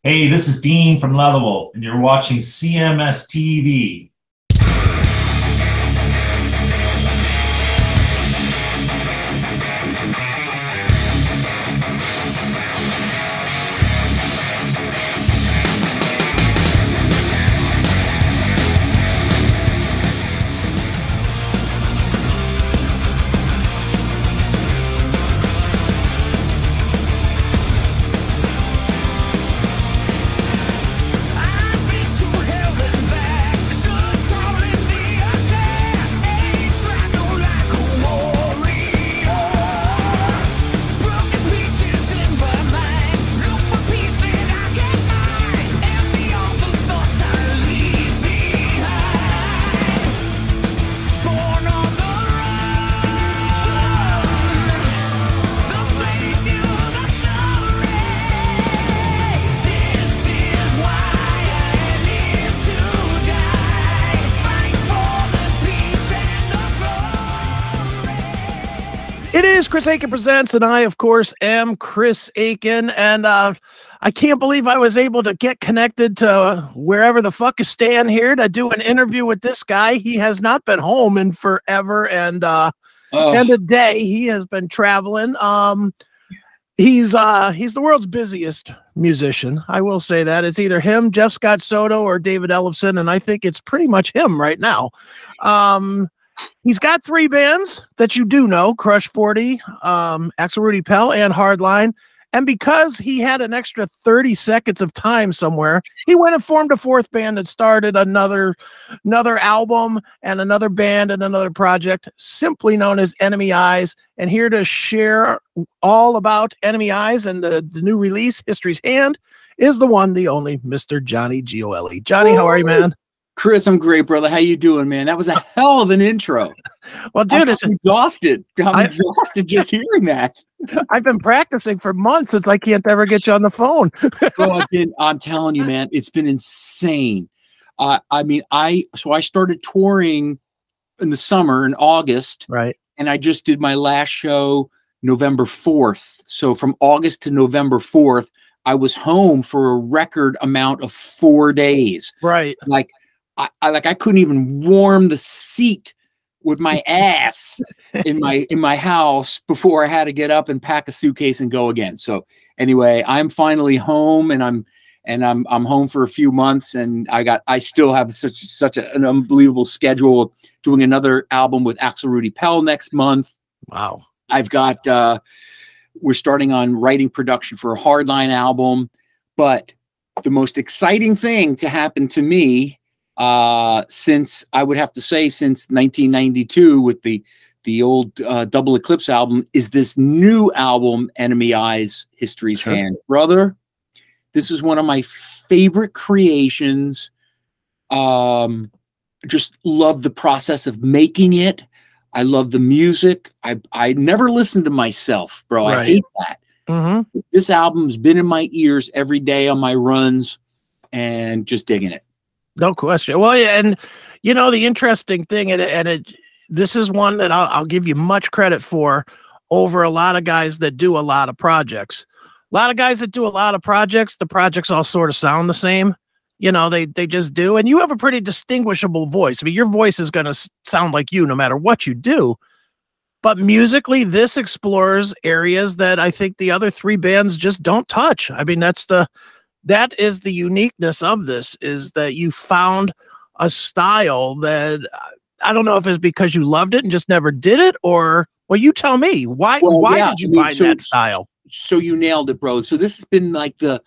Hey, this is Dean from Leatherwolf, and you're watching CMS TV. It is Chris Akin Presents, and I, of course, am Chris Akin, and I can't believe I was able to get connected to wherever the fuck is Stan here to do an interview with this guy. He has not been home in forever, and a day he has been traveling. He's the world's busiest musician. I will say that. It's either him, Jeff Scott Soto, or David Ellefson, and I think it's pretty much him right now. He's got three bands that you do know: Crush 40, Axel Rudi Pell, and Hardline. And because he had an extra 30 seconds of time somewhere, he went and formed a fourth band that started another album and another band and another project, simply known as Enemy Eyes. And here to share all about Enemy Eyes and the new release, History's Hand, is the one, the only Mr. Johnny Gioeli. Johnny, how are you, man? Chris, I'm great, brother. How you doing, man? That was a hell of an intro. Well, dude, I'm exhausted. I'm exhausted just hearing that. I've been practicing for months. It's like I can't ever get you on the phone. Bro, I'm telling you, man, it's been insane. I started touring in the summer in August, right? And I just did my last show November 4th. So from August to November 4th, I was home for a record amount of 4 days. Right. I couldn't even warm the seat with my ass in my house before I had to get up and pack a suitcase and go again. So anyway, I'm finally home, and I'm home for a few months, and I still have such an unbelievable schedule, doing another album with Axel Rudi Pell next month. Wow. I've got we're starting on writing production for a Hardline album, but the most exciting thing to happen to me since 1992 with the old Double Eclipse album is this new album, Enemy Eyes, History's Hand. Brother, this is one of my favorite creations. Just love the process of making it. I love the music. I never listened to myself, bro. Right. I hate that. Mm-hmm. This album's been in my ears every day on my runs, and just digging it. No question. Well, yeah, and you know the interesting thing, this is one that I'll give you much credit for over a lot of guys that do a lot of projects. A lot of guys that do a lot of projects, the projects all sort of sound the same. You know, they just do. And you have a pretty distinguishable voice. I mean, your voice is going to sound like you no matter what you do. But musically, this explores areas that I think the other three bands just don't touch. I mean, that is the uniqueness of this, is that you found a style that I don't know if it's because you loved it and just never did it, or, well, you tell me why did you find that style? So you nailed it, bro. So this has been like the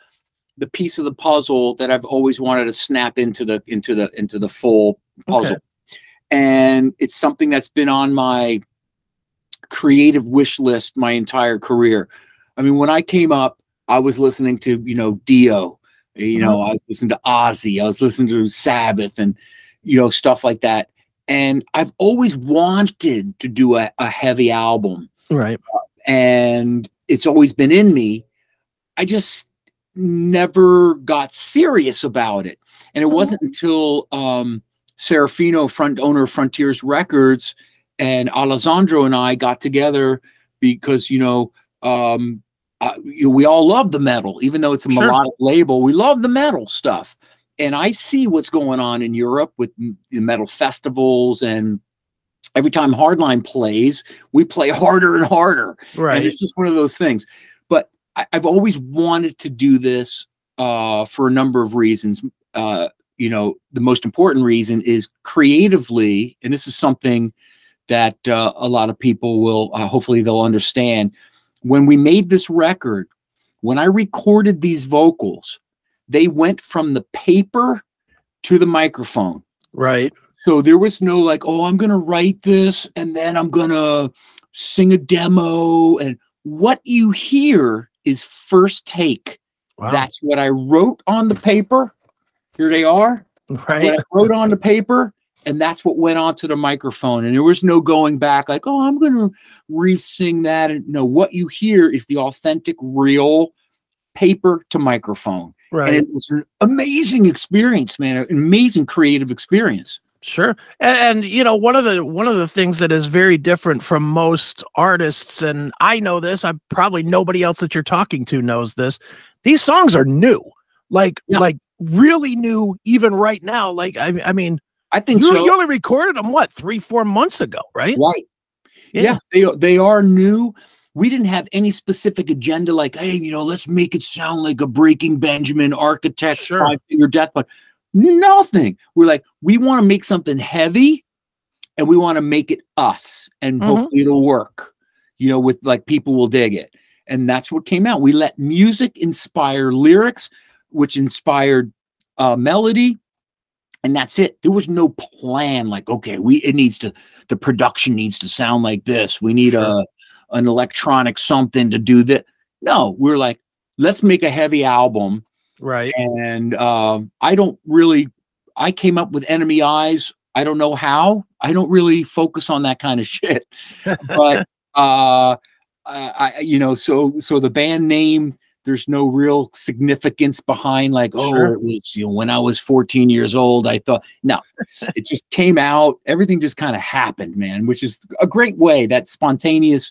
piece of the puzzle that I've always wanted to snap into the full puzzle. Okay. And it's something that's been on my creative wish list my entire career. I mean, when I came up, I was listening to, Dio, I was listening to Ozzy, I was listening to Sabbath, and, stuff like that. And I've always wanted to do a heavy album. Right. And it's always been in me. I just never got serious about it. And it wasn't until Serafino, owner of Frontiers Records, and Alessandro and I got together because, we all love the metal, even though it's a Sure. melodic label. We love the metal stuff. And I see what's going on in Europe with the metal festivals, and every time Hardline plays, we play harder and harder. Right. And it's just one of those things. But I've always wanted to do this for a number of reasons. You know, the most important reason is creatively, and this is something that a lot of people will, hopefully they'll understand. When we made this record, when I recorded these vocals, they went from the paper to the microphone. Right. So there was no like, oh, I'm going to write this and then I'm going to sing a demo. And what you hear is first take. Wow. That's what I wrote on the paper. Here they are. Right. What I wrote on the paper, and that's what went onto the microphone. And there was no going back like, oh, I'm going to re-sing that. And no, what you hear is the authentic, real paper to microphone. Right. And it was an amazing experience, man. An amazing creative experience. Sure. And you know, one of the things that is very different from most artists, and I know this, I probably nobody else that you're talking to knows this. These songs are new, like really new, even right now. Like, I mean, I think you only recorded them, what, 3-4 months ago, right? Right. Yeah, they are new. We didn't have any specific agenda like, hey, you know, let's make it sound like a Breaking Benjamin, Architects, Sure. Five Finger Death Punch. Nothing. We're like, we want to make something heavy and we want to make it us, and hopefully it'll work, you know, with like people will dig it. And that's what came out. We let music inspire lyrics, which inspired melody. And that's it. There was no plan like, okay, the production needs to sound like this. We need an electronic something to do that. No, we're like, let's make a heavy album. Right. And I came up with Enemy Eyes. I don't know how. I don't really focus on that kind of shit. But you know, so the band name, there's no real significance behind like, oh, it was, you know, when I was 14 years old, I thought, no, it just came out. Everything just kind of happened, man, which is a great way, that spontaneous,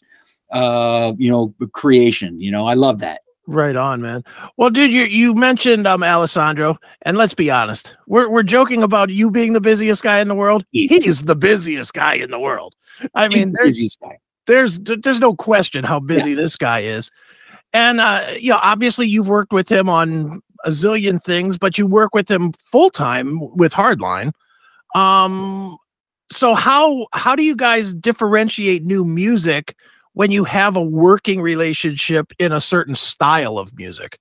you know, creation, you know, I love that. Right on, man. Well, dude, you mentioned Alessandro, and let's be honest, we're joking about you being the busiest guy in the world. He's the busiest guy in the world. I mean, there's no question how busy this guy is. And you know, obviously you've worked with him on a zillion things, but you work with him full time with Hardline. So how do you guys differentiate new music when you have a working relationship in a certain style of music?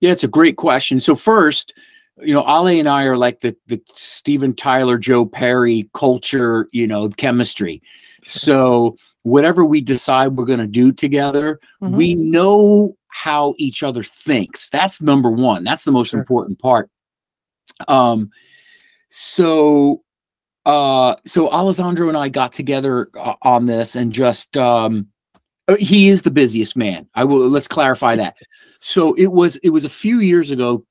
Yeah, it's a great question. So first, you know, Ale and I are like the Steven Tyler, Joe Perry culture, you know, chemistry. So whatever we decide we're going to do together, we know how each other thinks. That's number one. That's the most important part. So Alessandro and I got together on this, and just he is the busiest man. Let's clarify that. So it was a few years ago,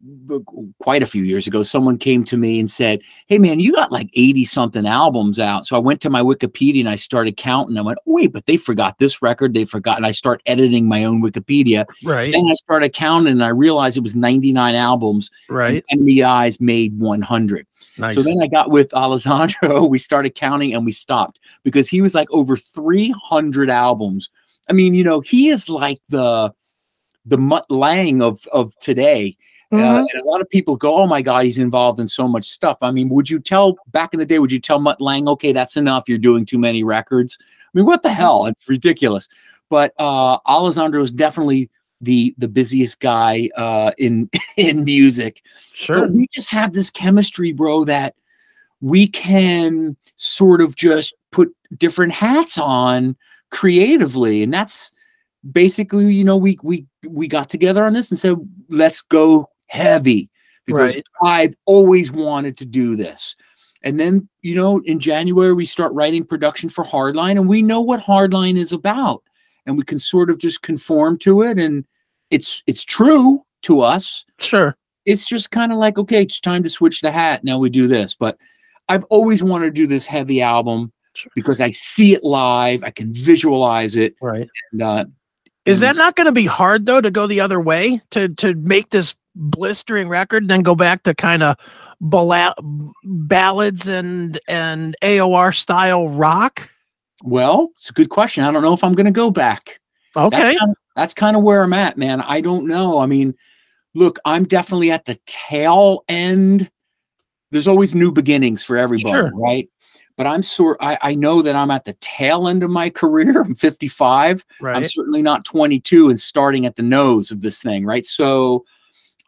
quite a few years ago, someone came to me and said, hey man, you got like 80 something albums out. So I went to my Wikipedia and I started counting. I went, oh, wait, but they forgot this record. They forgot. And I start editing my own Wikipedia. Right. Then I started counting and I realized it was 99 albums. Right. And Enemy Eyes made 100. Nice. So then I got with Alessandro, we started counting and we stopped because he was like over 300 albums. I mean, you know, he is like the Mutt Lange of today. And a lot of people go, oh my God, he's involved in so much stuff. I mean, back in the day, would you tell Mutt Lange, okay, that's enough, you're doing too many records? I mean, what the hell? It's ridiculous. But Alessandro is definitely the busiest guy in music. Sure. But we just have this chemistry, bro, that we can sort of just put different hats on creatively. And that's basically, you know, we got together on this and said, let's go heavy, because I've always wanted to do this. And then, you know, in January, we start writing production for Hardline, and we know what Hardline is about, and we can sort of just conform to it. And it's true to us. Sure. It's just kind of like, okay, it's time to switch the hat. Now we do this. But I've always wanted to do this heavy album because I see it live. I can visualize it. Right. And Is that not going to be hard though to go the other way to make this blistering record and then go back to kind of ballads and AOR style rock? Well, it's a good question. I don't know if I'm going to go back. Okay. That's kind of where I'm at, man. I don't know. I mean, look, I'm definitely at the tail end. There's always new beginnings for everybody, Sure. right? But I know that I'm at the tail end of my career. I'm 55. Right. I'm certainly not 22 and starting at the nose of this thing, right? So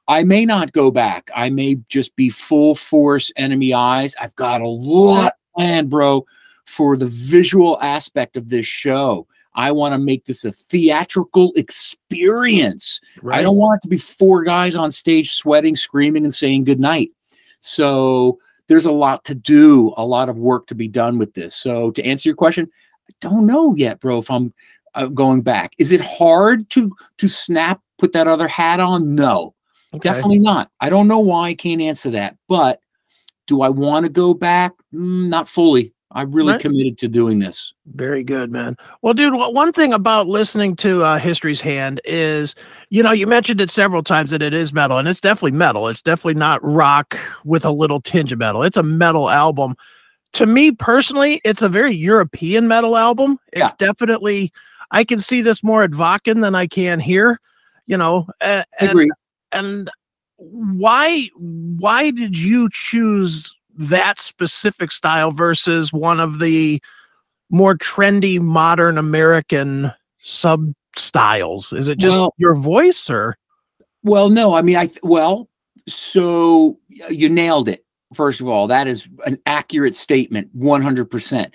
I may not go back. I may just be full force Enemy Eyes. I've got a lot planned, bro, for the visual aspect of this show. I want to make this a theatrical experience. Right. I don't want it to be 4 guys on stage sweating, screaming, and saying goodnight. So there's a lot to do, a lot of work to be done with this. So to answer your question, I don't know yet, bro, if I'm going back. Is it hard to snap, put that other hat on? No. Okay. Definitely not. I don't know why I can't answer that, but do I want to go back? Not fully. I'm really committed to doing this. Very good, man. Well, dude, one thing about listening to History's Hand is, you know, you mentioned it several times that it is metal, and it's definitely metal. It's definitely not rock with a little tinge of metal. It's a metal album. To me personally, it's a very European metal album. It's definitely, I can see this more at Wacken than I can here, you know. Agree. And why did you choose that specific style versus one of the more trendy modern American sub styles? Is it just your voice, or? Well, no, I mean, so you nailed it. First of all, that is an accurate statement, 100%.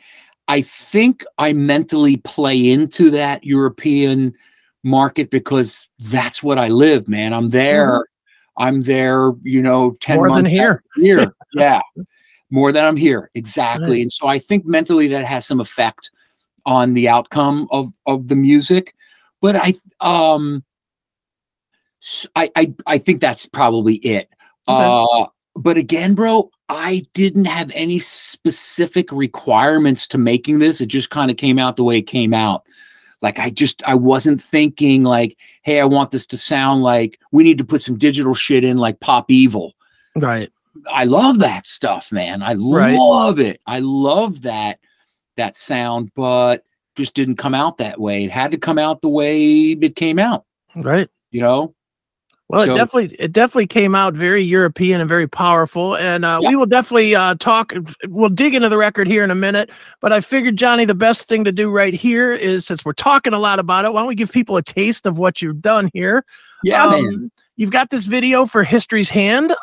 I think I mentally play into that European market because that's what I live, man. I'm there. I'm there, you know, 10 more months than here. Yeah. More than I'm here. Exactly. Right. And so I think mentally that has some effect on the outcome of the music. But I think that's probably it. Okay. But again, bro, I didn't have any specific requirements to making this. It just kind of came out the way it came out. Like I wasn't thinking like, hey, I want this to sound like we need to put some digital shit in like Pop Evil. Right. I love that stuff, man. I love it. I love that sound, but just didn't come out that way. It had to come out the way it came out. Right. You know? Well, so, it definitely came out very European and very powerful. And we will definitely we'll dig into the record here in a minute. But I figured, Johnny, the best thing to do right here is, since we're talking a lot about it, why don't we give people a taste of what you've done here? Yeah, man. You've got this video for History's Hand.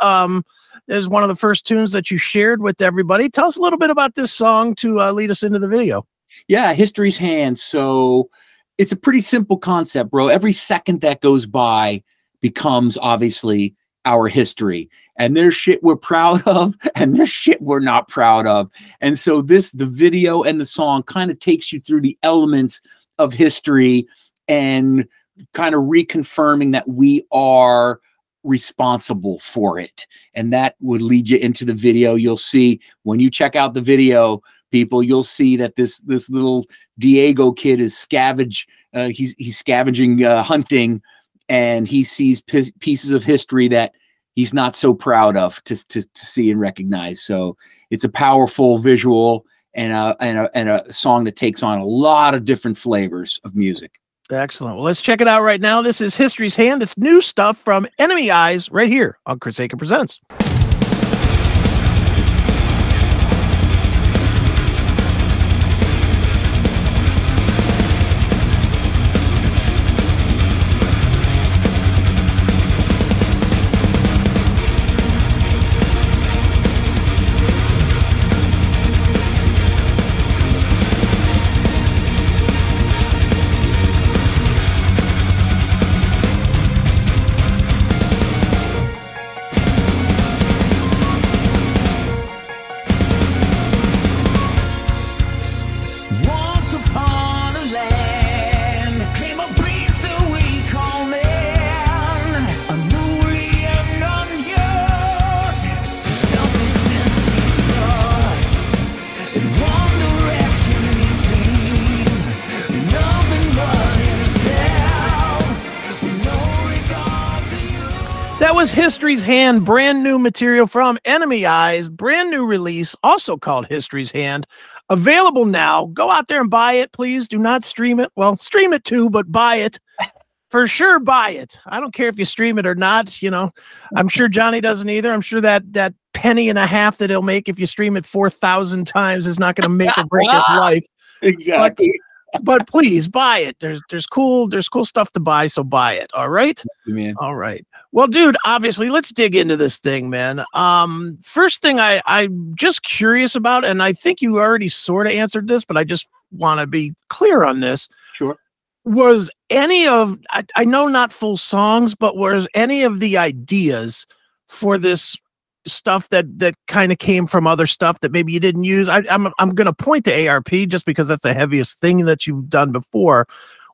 Is one of the first tunes that you shared with everybody. Tell us a little bit about this song to lead us into the video. Yeah, History's Hand. So it's a pretty simple concept, bro. Every second that goes by becomes obviously our history, and there's shit we're proud of and there's shit we're not proud of. And so the video and the song kind of takes you through the elements of history and kind of reconfirming that we are responsible for it. And that would lead you into the video. You'll see when you check out the video, people, you'll see that this little Diego kid is he's scavenging, hunting, and he sees pieces of history that he's not so proud of to see and recognize. So it's a powerful visual and a song that takes on a lot of different flavors of music. Excellent. Well, let's check it out right now. This is History's Hand. It's new stuff from Enemy Eyes right here on Chris Akin Presents. was History's Hand, brand new material from Enemy Eyes, brand new release, also called History's Hand. Available now. Go out there and buy it, please. Do not stream it. Well, stream it too, but buy it. For sure, buy it. I don't care if you stream it or not. You know, I'm sure Johnny doesn't either. I'm sure that penny and a half that he'll make if you stream it 4,000 times is not going to make or break his life. Exactly. But please buy it. There's cool stuff to buy, so buy it. All right. Man. All right. Well, dude, obviously, let's dig into this thing, man. First thing I'm just curious about, and I think you already sort of answered this, but I just want to be clear on this. Sure. Was any of, I know not full songs, but was any of the ideas for this stuff that kind of came from other stuff that maybe you didn't use? I'm going to point to ARP just because that's the heaviest thing that you've done before.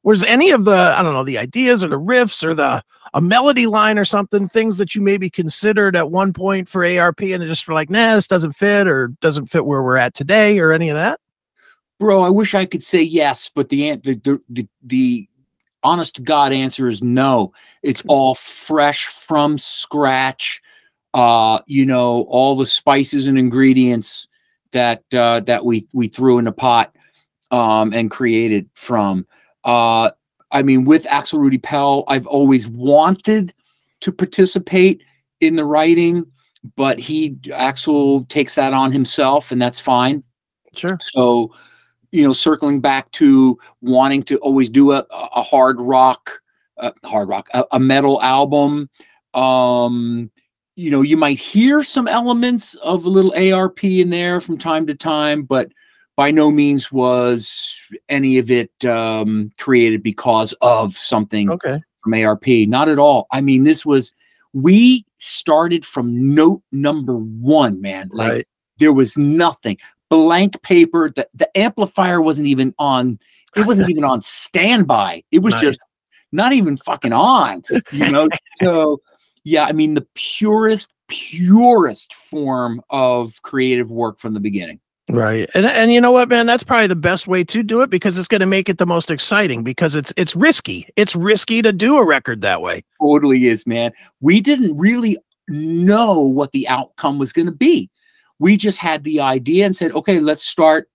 Was any of the, I don't know, the ideas or the riffs or a melody line or something, things that you maybe considered at one point for ARP and just were like, nah, this doesn't fit or doesn't fit where we're at today or any of that? Bro, I wish I could say yes, but the honest to God answer is no. It's all fresh from scratch. You know, all the spices and ingredients that we threw in the pot and created from. I mean, with Axel Rudi Pell, I've always wanted to participate in the writing, but Axel takes that on himself, and that's fine. Sure. So, you know, circling back to wanting to always do a metal album. You know, you might hear some elements of a little ARP in there from time to time, but by no means was any of it created because of something from ARP. Not at all. I mean, we started from note number one, man. Like there was nothing. Blank paper. The amplifier wasn't even on. It wasn't even on standby. It was just not even fucking on. You know. So yeah, I mean the purest form of creative work from the beginning. Right. And you know what, man, that's probably the best way to do it because it's going to make it the most exciting because it's risky. It's risky to do a record that way. Totally is, man. We didn't really know what the outcome was going to be. We just had the idea and said, okay, let's start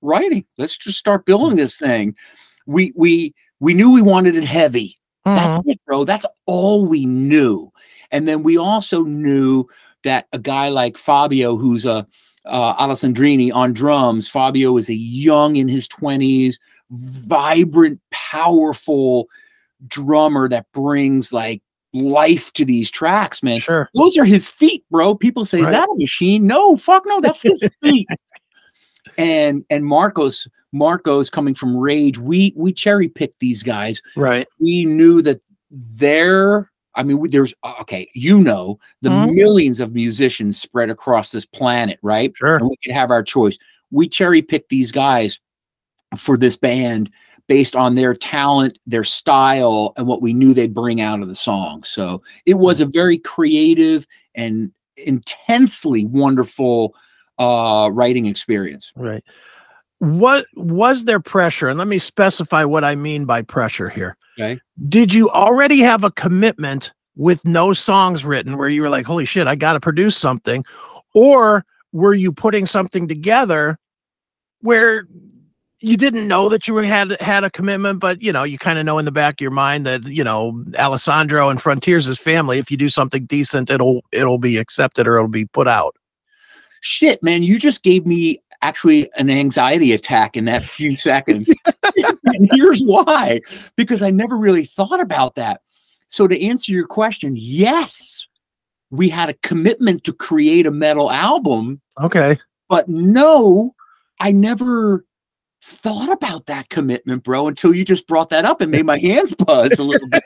writing. Let's just start building this thing. We knew we wanted it heavy. That's it, bro. That's all we knew. And then we also knew that a guy like Fabio, who's Alessandrini on drums. Fabio is a young, in his 20s, vibrant, powerful drummer that brings like life to these tracks, man. Sure. Those are his feet, bro. People say, is that a machine? No, fuck no, that's his feet. And Marcos coming from Rage, we cherry picked these guys. Right. We knew that there's you know, the millions of musicians spread across this planet, right? Sure. And we could have our choice. We cherry picked these guys for this band based on their talent, their style, and what we knew they'd bring out of the song. So it was a very creative and intensely wonderful writing experience. Right. What was there pressure? And let me specify what I mean by pressure here. Okay. Did you already have a commitment with no songs written where you were like, holy shit, I got to produce something? Or were you putting something together where you didn't know that you had a commitment, but you know, you kind of know in the back of your mind that, you know, Alessandro and Frontiers' family, if you do something decent, it'll be accepted or it'll be put out? Shit, man, you just gave me actually an anxiety attack in that few seconds. And here's why, because I never really thought about that. So to answer your question, yes, we had a commitment to create a metal album. Okay. But no, I never thought about that commitment, bro, until you just brought that up and made my hands buzz a little bit.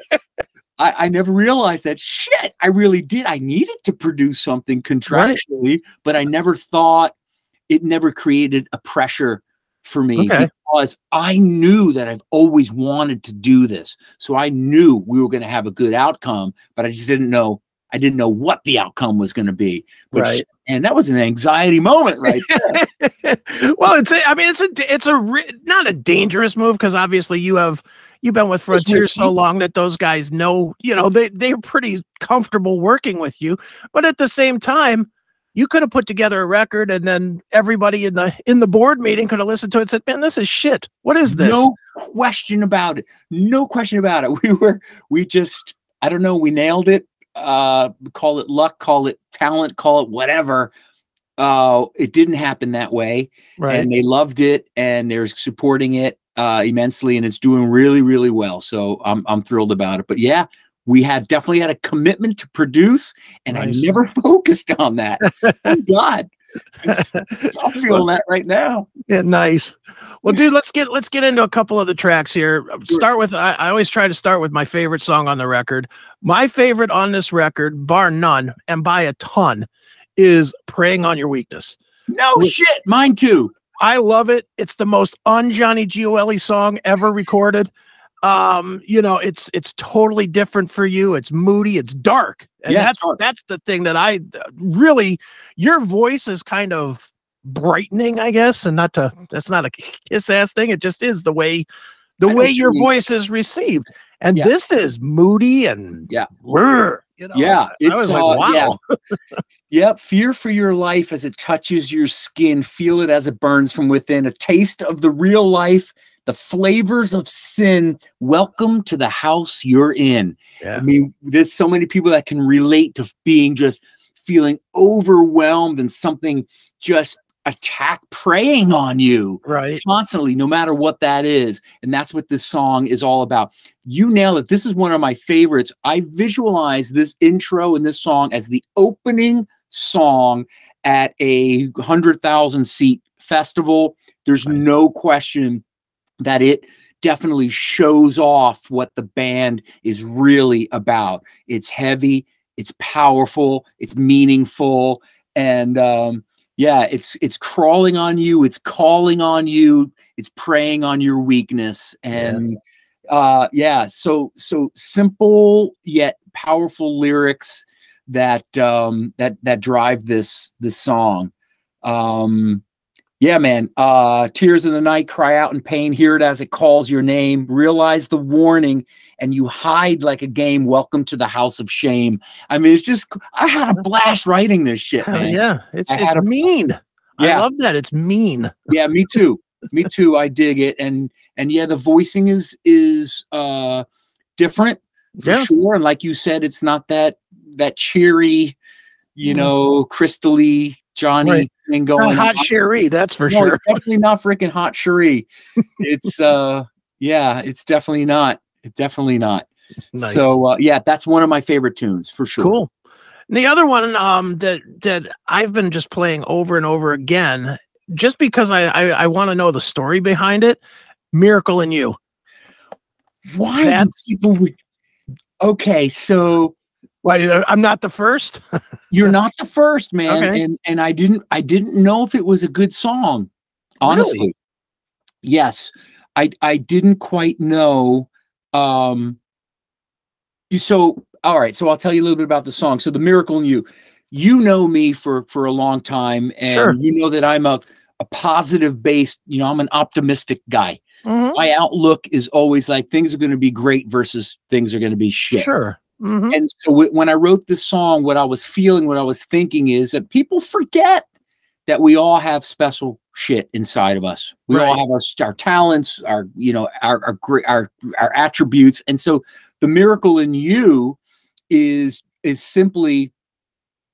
I never realized that. Shit, I really did. I needed to produce something contractually, but I never thought it never created a pressure for me because I knew that I've always wanted to do this. So I knew we were going to have a good outcome, but I just didn't know. I didn't know what the outcome was going to be. Which, and that was an anxiety moment right there. Well, it's not a dangerous move because obviously you have you've been with Frontier so long that those guys know, you know, they're pretty comfortable working with you. But at the same time, you could have put together a record and then everybody in the board meeting could have listened to it and said, man, this is shit. What is this? No question about it. No question about it. We just, I don't know, we nailed it. Call it luck, call it talent, call it whatever. It didn't happen that way. Right. And they loved it and they're supporting it immensely, and it's doing really, really well. So I'm thrilled about it. But yeah, we definitely had a commitment to produce, and I never focused on that. Thank God. I'm feeling that right now. Yeah, nice. Well, dude, let's get into a couple of the tracks here. Start with I always try to start with my favorite song on the record. My favorite on this record, bar none, and by a ton, is "Preying on Your Weakness." No shit, mine too. I love it. It's the most un-Johnny Gioeli song ever recorded. You know, it's totally different for you. It's moody, it's dark. And that's the thing that I really, your voice is kind of brightening, I guess, and that's not a kiss ass thing. It just is the way your voice is received. And this is moody and you know, I was like, wow. Yep. Fear for your life as it touches your skin. Feel it as it burns from within. A taste of the real life. The flavors of sin. Welcome to the house you're in. Yeah. I mean, there's so many people that can relate to being just feeling overwhelmed and something just preying on you constantly, no matter what that is. And that's what this song is all about. You nailed it. This is one of my favorites. I visualize this intro and this song as the opening song at a 100,000 seat festival. There's no question that it definitely shows off what the band is really about. It's heavy, it's powerful, it's meaningful, and yeah, it's crawling on you, it's calling on you, it's preying on your weakness. And yeah, so simple yet powerful lyrics that that drive this song. Yeah, man. Tears in the night, cry out in pain, hear it as it calls your name, realize the warning, and you hide like a game. Welcome to the house of shame. I mean, it's just, I had a blast writing this shit, man. Yeah, it's mean. Yeah. I love that. It's mean. Yeah, me too. Me too. I dig it. And yeah, the voicing is different for sure. And like you said, it's not that cheery, you know, crystally Johnny thing going on. Hot Cherie, that's for sure. It's definitely not freaking Hot Cherie. It's yeah, it's definitely not. It's definitely not. Nice. So yeah, that's one of my favorite tunes for sure. Cool. And the other one that I've been just playing over and over again, just because I want to know the story behind it, "Miracle in You." Why people would? Okay, so. Well, I'm not the first. You're not the first, man. Okay. And I didn't know if it was a good song. Honestly. Really? Yes. I didn't quite know. So all right, so I'll tell you a little bit about the song. So "The Miracle in You." You know me for a long time, and you know that I'm a positive based, you know, I'm an optimistic guy. My outlook is always like things are going to be great versus things are going to be shit. Sure. And so when I wrote this song, what I was feeling, what I was thinking is that people forget that we all have special shit inside of us. We all have our talents, our, you know, our attributes. And so the miracle in you is simply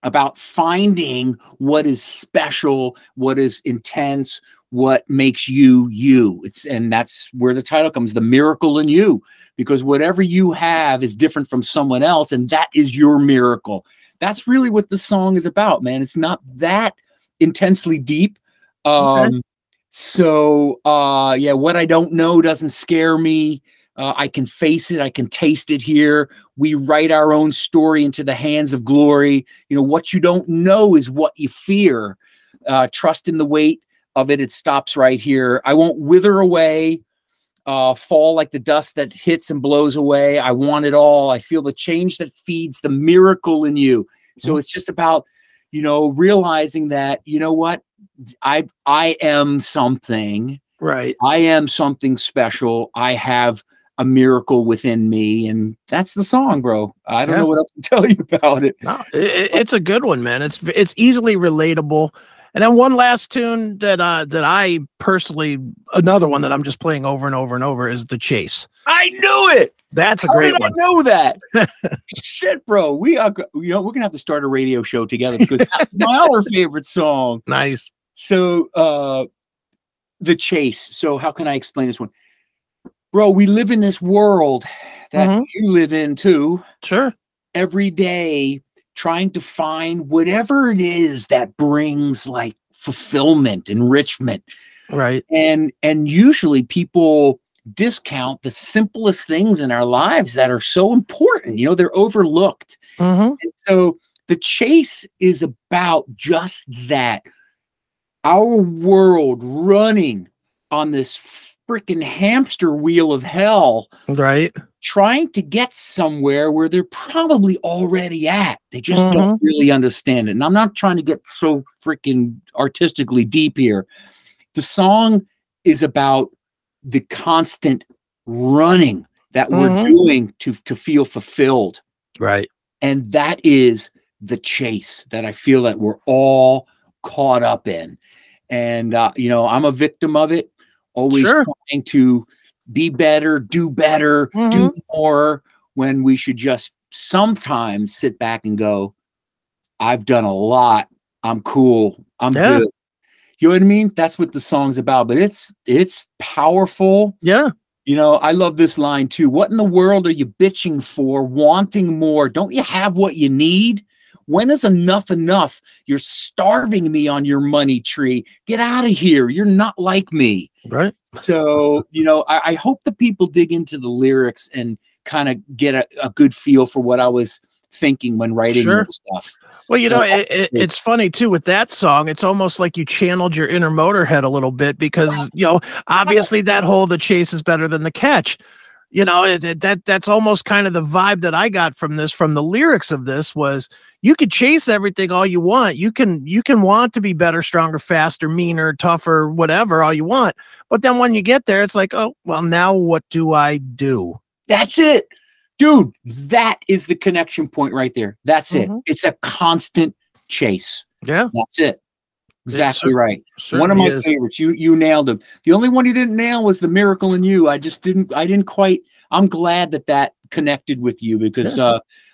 about finding what is special, what is intense, what makes you you. And that's where the title comes, The Miracle in You, because whatever you have is different from someone else, and that is your miracle. That's really what the song is about, man. It's not that intensely deep. So yeah, what I don't know doesn't scare me. I can face it. I can taste it here. We write our own story into the hands of glory. You know, what you don't know is what you fear. Trust in the weight of it. It stops right here. I won't wither away, fall like the dust that hits and blows away. I want it all. I feel the change that feeds the miracle in you. So it's just about, you know, realizing that, you know what, I am something. Right. I am something special. I have a miracle within me, and that's the song, bro. I don't Yeah. know what else to tell you about it. No, it's a good one, man. It's easily relatable. And then one last tune that I personally, another one that I'm just playing over and over and over is The Chase. I knew it. That's a How great did one. I know that. Shit, bro. We are, you know, we're gonna have to start a radio show together because that's my other favorite song. Nice. So, The Chase. So, how can I explain this one, bro? We live in this world that you live in too. Sure. Every day, trying to find whatever it is that brings like fulfillment, enrichment, Right. and usually people discount the simplest things in our lives that are so important. You know, they're overlooked. And so The Chase is about just that. Our world running on this freaking hamster wheel of hell, Right. trying to get somewhere where they're probably already at. They just don't really understand it. And I'm not trying to get so freaking artistically deep here. The song is about the constant running that we're doing to feel fulfilled. Right. And that is the chase that I feel that we're all caught up in. And, you know, I'm a victim of it, always trying to be better, do more, when we should just sometimes sit back and go, I've done a lot. I'm cool. I'm good. You know what I mean? That's what the song's about, but it's powerful. Yeah. You know, I love this line too. What in the world are you bitching for? Wanting more? Don't you have what you need? When is enough enough? You're starving me on your money tree. Get out of here. You're not like me. Right. So, you know, I hope the people dig into the lyrics and kind of get a good feel for what I was thinking when writing this stuff. Well, you So know, it's funny too with that song. It's almost like you channeled your inner Motorhead a little bit because, you know, obviously that whole The Chase is better than the catch. You know, that's almost kind of the vibe that I got from this, from the lyrics of this, was you could chase everything all you want. You can want to be better, stronger, faster, meaner, tougher, whatever, all you want. But then when you get there, it's like, oh, well, now what do I do? That's it. Dude, that is the connection point right there. That's it. It's a constant chase. Yeah. That's it. Exactly right. One of my favorites. You nailed him. The only one you didn't nail was The Miracle in You. I didn't quite. I'm glad that connected with you because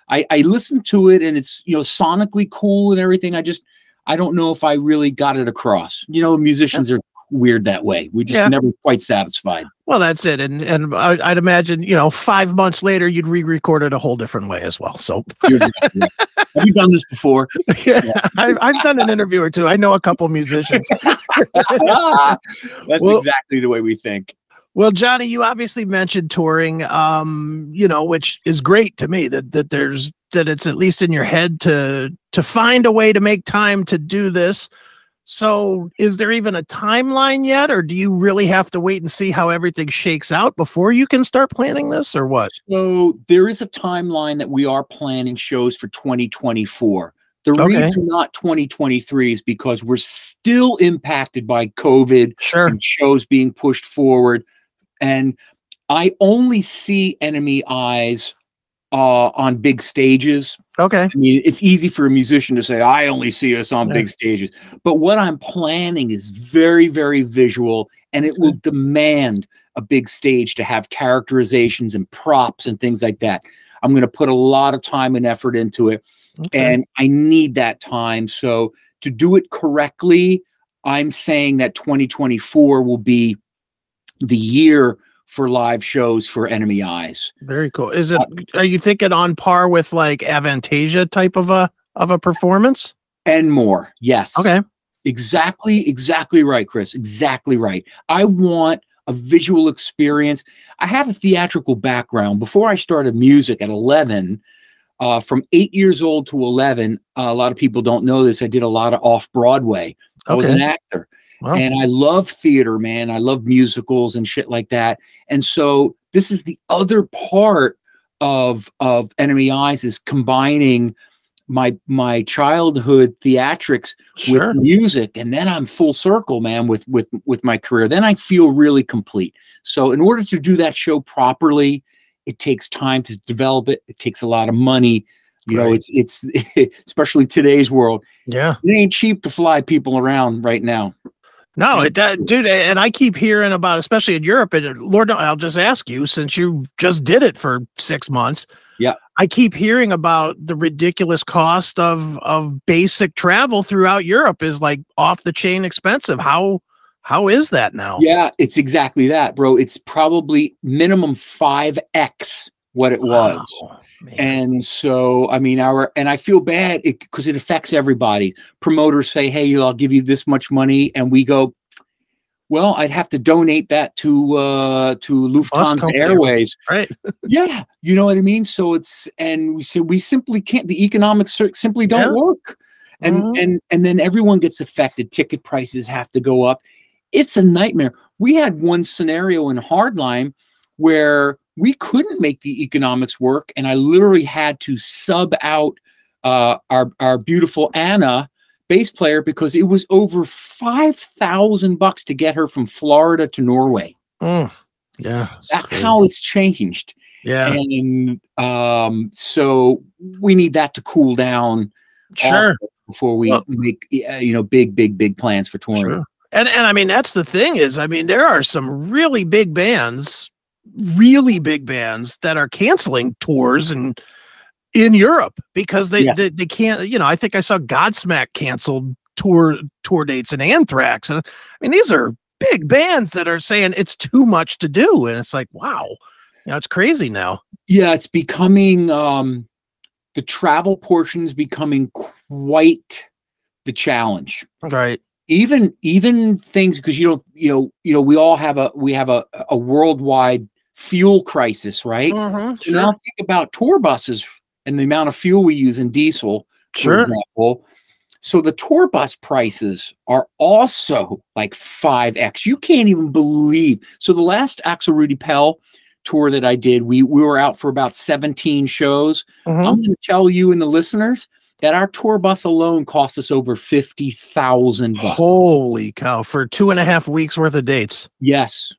I listened to it and it's, you know, sonically cool and everything. I don't know if I really got it across. You know, musicians are weird that way. We just never quite satisfied. Well, that's it. And I'd imagine, you know, 5 months later, you'd re-record it a whole different way as well. So have you done this before? I've done an interview or two. I know a couple musicians. That's exactly the way we think. Well, Johnny, you obviously mentioned touring, you know, which is great to me that it's at least in your head to find a way to make time to do this. So is there even a timeline yet, or do you really have to wait and see how everything shakes out before you can start planning this, or what? So there is a timeline that we are planning shows for 2024. The reason not 2023 is because we're still impacted by COVID and shows being pushed forward. And I only see Enemy Eyes on big stages. Okay. I mean, it's easy for a musician to say, I only see us on big stages. But what I'm planning is very, very visual, and it will demand a big stage to have characterizations and props and things like that. I'm going to put a lot of time and effort into it, and I need that time. So to do it correctly, I'm saying that 2024 will be the year for live shows for Enemy Eyes. Very cool. Is it, are you thinking on par with like Avantasia type of a performance? And more. Yes. Okay. Exactly right, Chris. Exactly right. I want a visual experience. I have a theatrical background. Before I started music at 11, from 8 years old to 11, a lot of people don't know this. I did a lot of off-Broadway. I was an actor. Wow. And I love theater, man. I love musicals and shit like that. And so this is the other part of Enemy Eyes, is combining my childhood theatrics Sure. with music, and then I'm full circle, man, with my career. Then I feel really complete. So in order to do that show properly, it takes time to develop it. It takes a lot of money. You know, it's especially today's world. Yeah. It ain't cheap to fly people around right now. No, it dude, and I keep hearing about, especially in Europe, and Lord, I'll just ask you, since you just did it for 6 months. Yeah. I keep hearing about the ridiculous cost of basic travel throughout Europe is like off the chain expensive. How is that now? Yeah, it's exactly that, bro. It's probably minimum 5x what it was. Wow, man. And so, I mean, and I feel bad because it affects everybody. Promoters say, hey, I'll give you this much money. And we go, well, I'd have to donate that to Lufthansa Airways. Right. Yeah. You know what I mean? So and we say, we simply can't, the economics simply don't work. And then everyone gets affected. Ticket prices have to go up. It's a nightmare. We had one scenario in Hardline where we couldn't make the economics work, and I literally had to sub out our beautiful Anna, bass player, because it was over $5,000 to get her from Florida to Norway. Yeah, that's how it's changed. Yeah, and so we need that to cool down. Sure, before we make big plans for touring. Sure. And I mean, that's the thing is, I mean, there are some really big bands that are canceling tours and in Europe because they can't, you know. I think I saw Godsmack canceled tour dates and Anthrax, and I mean, these are big bands that are saying it's too much to do, and it's like, wow, you know, it's crazy now. Yeah, it's becoming the travel portion is becoming quite the challenge, right? Even things, because we all have a worldwide fuel crisis, right? Sure. Now think about tour buses and the amount of fuel we use in diesel, for example. So the tour bus prices are also like 5x. You can't even believe. So the last Axel Rudi Pell tour that I did, we were out for about 17 shows. I'm going to tell you and the listeners that our tour bus alone cost us over $50,000. Holy cow! For 2.5 weeks worth of dates. Yes.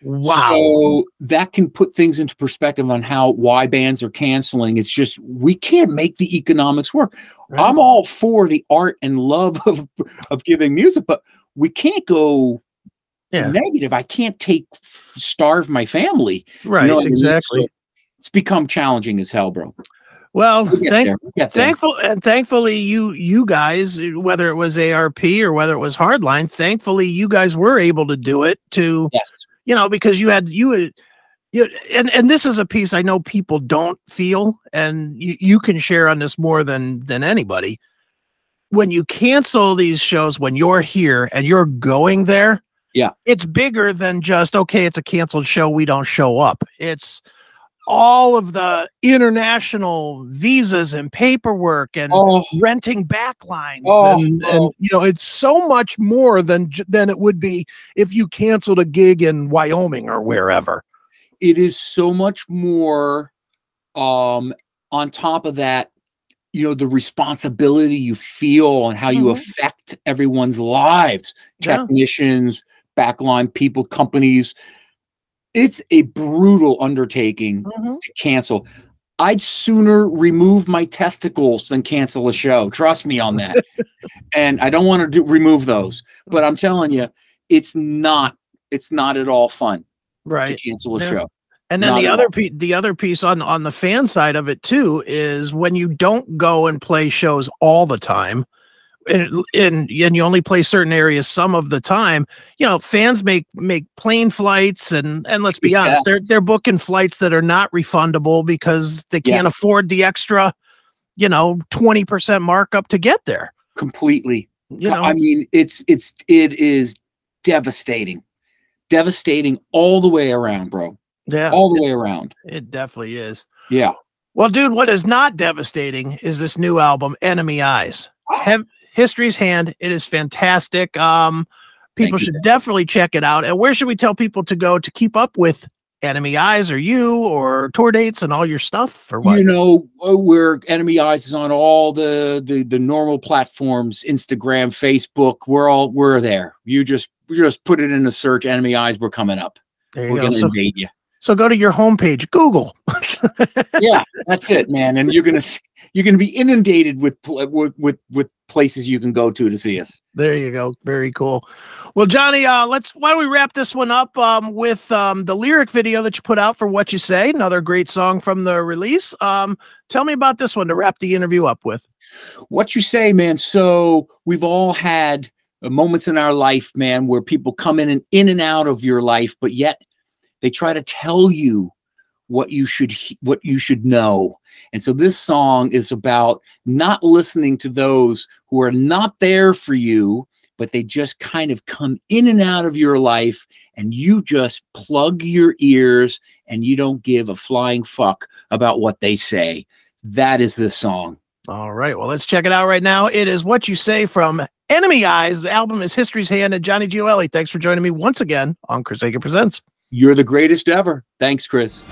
Wow. So that can put things into perspective on why bands are canceling. It's just, we can't make the economics work. Right. I'm all for the art and love of giving music, but we can't go negative. I can't starve my family. Right. You know exactly. So it's become challenging as hell, bro. Well, thankfully, you guys, whether it was ARP or whether it was Hardline, thankfully you guys were able to do it you know, because you had and this is a piece I know people don't feel, and you can share on this more than anybody. When you cancel these shows, when you're here and you're going there, it's bigger than just, okay, it's a canceled show, we don't show up. It's all of the international visas and paperwork and renting backlines and you know, it's so much more than it would be if you canceled a gig in Wyoming or wherever. It is so much more. On top of that, you know, the responsibility you feel and how you affect everyone's lives, technicians, backline people, companies. It's a brutal undertaking to cancel. I'd sooner remove my testicles than cancel a show. Trust me on that. And I don't want to remove those, but I'm telling you, it's not at all fun to cancel a show. And then the other piece on the fan side of it too is when you don't go and play shows all the time, and you only play certain areas some of the time, you know, fans make plane flights and let's be honest, they're booking flights that are not refundable because they can't afford the extra, you know, 20% markup to get there. Completely. You know, I mean, it is devastating all the way around, bro. Yeah, all the way around. It definitely is. Yeah. Well, dude, what is not devastating is this new album, Enemy Eyes. History's Hand. It is fantastic. People should definitely check it out. And where should we tell people to go to keep up with Enemy Eyes are you, or tour dates and all your stuff, or what? You know, we're Enemy Eyes is on all the normal platforms, Instagram, Facebook. We're there. You just put it in the search, Enemy Eyes, we're coming up. There you We're go. gonna invade you. So go to your homepage, Google. Yeah, that's it, man. And you're gonna be inundated with places you can go to see us. There you go. Very cool. Well, Johnny, why don't we wrap this one up with the lyric video that you put out for What You Say, another great song from the release. Tell me about this one to wrap the interview up with. What You Say, man. So we've all had moments in our life, man, where people come in and out of your life, but yet they try to tell you what you should know. And so this song is about not listening to those who are not there for you, but they just kind of come in and out of your life, and you just plug your ears and you don't give a flying fuck about what they say. That is this song. All right. Well, let's check it out right now. It is What You Say from Enemy Eyes. The album is History's Hand, and Johnny Gioeli, thanks for joining me once again on Chris Akin Presents. You're the greatest ever. Thanks, Chris.